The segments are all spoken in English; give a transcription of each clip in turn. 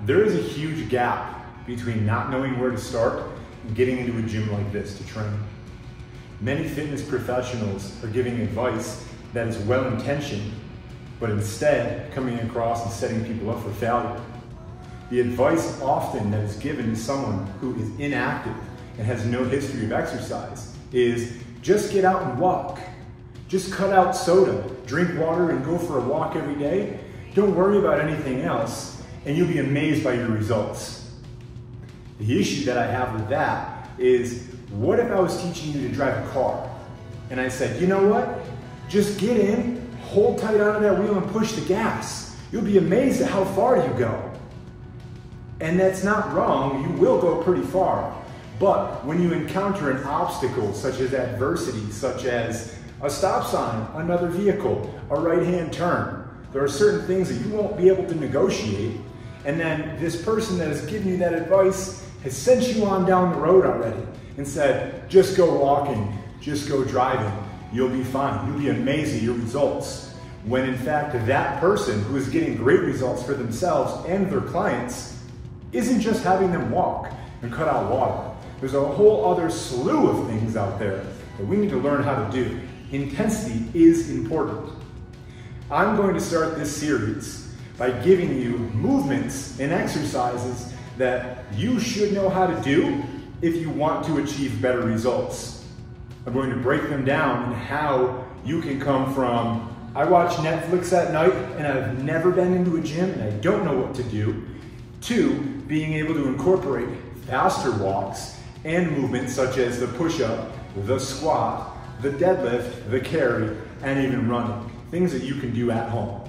There is a huge gap between not knowing where to start and getting into a gym like this to train. Many fitness professionals are giving advice that is well-intentioned, but instead coming across and setting people up for failure. The advice often that is given to someone who is inactive and has no history of exercise is just get out and walk. Just cut out soda, drink water and go for a walk every day. Don't worry about anything else and you'll be amazed by your results. The issue that I have with that is, what if I was teaching you to drive a car and I said, you know what? Just get in, hold tight onto that wheel and push the gas. You'll be amazed at how far you go. And that's not wrong, you will go pretty far. But when you encounter an obstacle such as adversity, such as a stop sign, another vehicle, a right-hand turn, there are certain things that you won't be able to negotiate. And then this person that has given you that advice has sent you on down the road already and said, just go walking, just go driving, you'll be fine, you'll be amazed at your results. When in fact that person who is getting great results for themselves and their clients isn't just having them walk and cut out water. There's a whole other slew of things out there that we need to learn how to do. Intensity is important. I'm going to start this series by giving you movements and exercises that you should know how to do if you want to achieve better results. I'm going to break them down and how you can come from, I watch Netflix at night and I've never been into a gym and I don't know what to do, to being able to incorporate faster walks and movements such as the push-up, the squat, the deadlift, the carry, and even running. Things that you can do at home.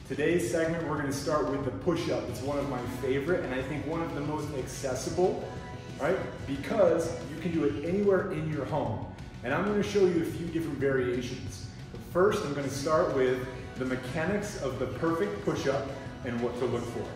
Today's segment, we're going to start with the push-up. It's one of my favorite and I think one of the most accessible, right? Because you can do it anywhere in your home. And I'm going to show you a few different variations. But first, I'm going to start with the mechanics of the perfect push-up and what to look for.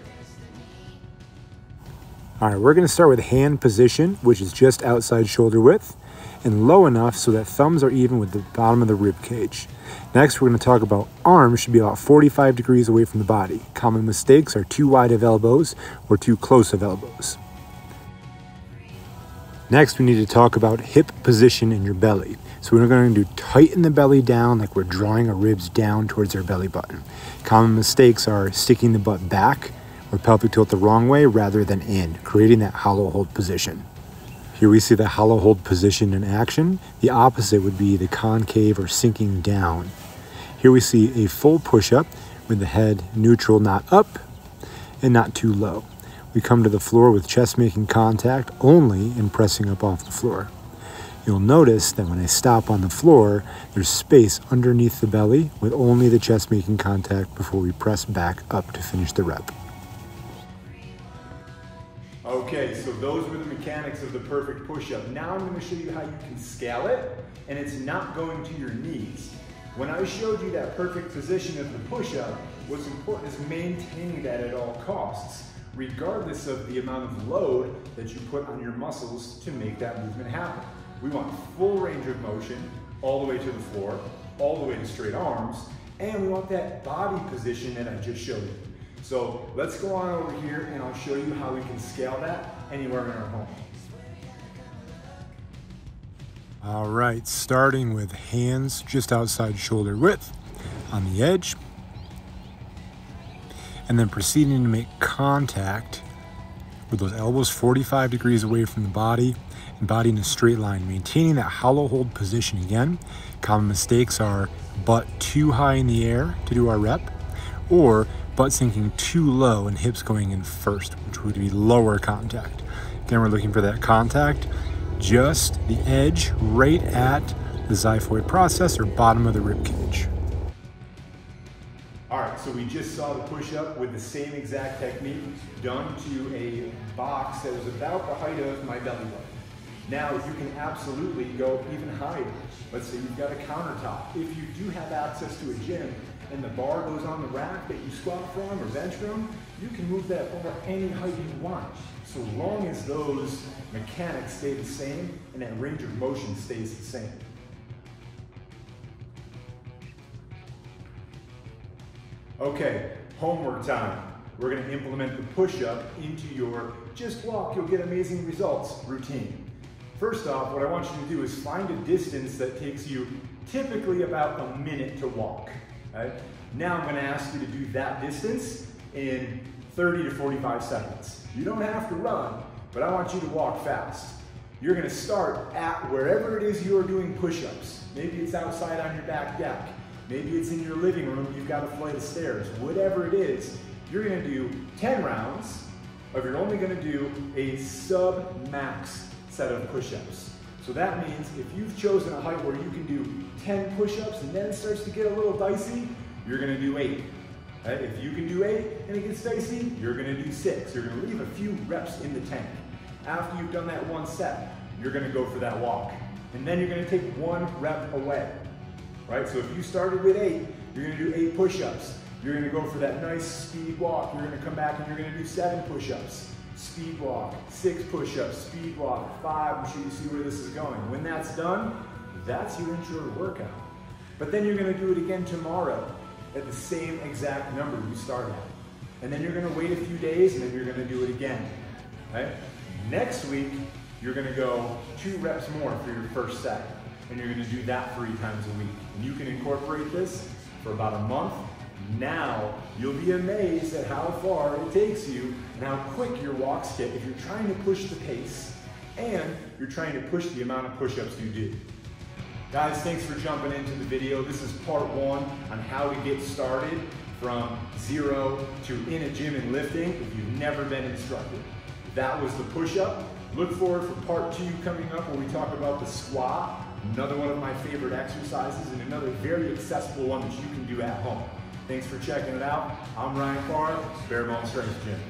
All right, we're going to start with hand position, which is just outside shoulder width and low enough so that thumbs are even with the bottom of the rib cage. Next, we're going to talk about arms should be about 45 degrees away from the body. Common mistakes are too wide of elbows or too close of elbows. Next, we need to talk about hip position in your belly. So we're going to tighten the belly down like we're drawing our ribs down towards our belly button. Common mistakes are sticking the butt back or pelvic tilt the wrong way rather than in, creating that hollow hold position. Here we see the hollow hold position in action. The opposite would be the concave or sinking down. Here we see a full push-up with the head neutral, not up and not too low. We come to the floor with chest making contact only and pressing up off the floor. You'll notice that when I stop on the floor, there's space underneath the belly with only the chest making contact before we press back up to finish the rep. Okay, so those were the mechanics of the perfect push-up. Now I'm going to show you how you can scale it, and it's not going to your knees. When I showed you that perfect position of the push-up, what's important is maintaining that at all costs, regardless of the amount of load that you put on your muscles to make that movement happen. We want full range of motion, all the way to the floor, all the way to straight arms, and we want that body position that I just showed you. So let's go on over here and I'll show you how we can scale that anywhere in our home. All right, starting with hands just outside shoulder width on the edge, and then proceeding to make contact with those elbows 45 degrees away from the body and body in a straight line, maintaining that hollow hold position again. Common mistakes are butt too high in the air to do our rep, or butt sinking too low and hips going in first, which would be lower contact. Again, we're looking for that contact, just the edge right at the xiphoid process or bottom of the rib cage. All right, so we just saw the push-up with the same exact technique done to a box that was about the height of my belly button. Now you can absolutely go even higher. Let's say you've got a countertop. If you do have access to a gym and the bar goes on the rack that you squat from or bench from, you can move that over any height you want, so long as those mechanics stay the same and that range of motion stays the same. Okay, homework time. we're gonna implement the push-up into your just walk, you'll get amazing results routine. First off, what I want you to do is find a distance that takes you typically about a minute to walk. Right? Now I'm gonna ask you to do that distance in 30 to 45 seconds. You don't have to run, but I want you to walk fast. You're gonna start at wherever it is you're doing push-ups. Maybe it's outside on your back deck. Maybe it's in your living room, you've got a flight of stairs. Whatever it is, you're gonna do 10 rounds of you're only gonna do a sub-max set of push-ups. So that means if you've chosen a height where you can do 10 push-ups and then it starts to get a little dicey, you're gonna do 8. Right? If you can do 8 and it gets dicey, you're gonna do 6. You're gonna leave a few reps in the tank. After you've done that one set, you're gonna go for that walk. And then you're gonna take 1 rep away. Right? So if you started with 8, you're gonna do 8 push-ups. You're gonna go for that nice speed walk. You're gonna come back and you're gonna do 7 push-ups. Speed walk, 6 push-ups, speed walk, 5. I'm sure you see where this is going. When that's done, that's your intro workout. But then you're gonna do it again tomorrow at the same exact number you started at. And then you're gonna wait a few days and then you're gonna do it again, right? Next week, you're gonna go 2 reps more for your first set. And you're gonna do that 3 times a week. And you can incorporate this for about a month. Now, you'll be amazed at how far it takes you and how quick your walks get if you're trying to push the pace and you're trying to push the amount of push-ups you do. Guys, thanks for jumping into the video. This is part 1 on how to get started from 0 to in a gym and lifting if you've never been instructed. That was the push-up. Look forward for part 2 coming up where we talk about the squat, another one of my favorite exercises and another very accessible one that you can do at home. Thanks for checking it out. I'm Ryan Parr, Bare Bones Strength Gym.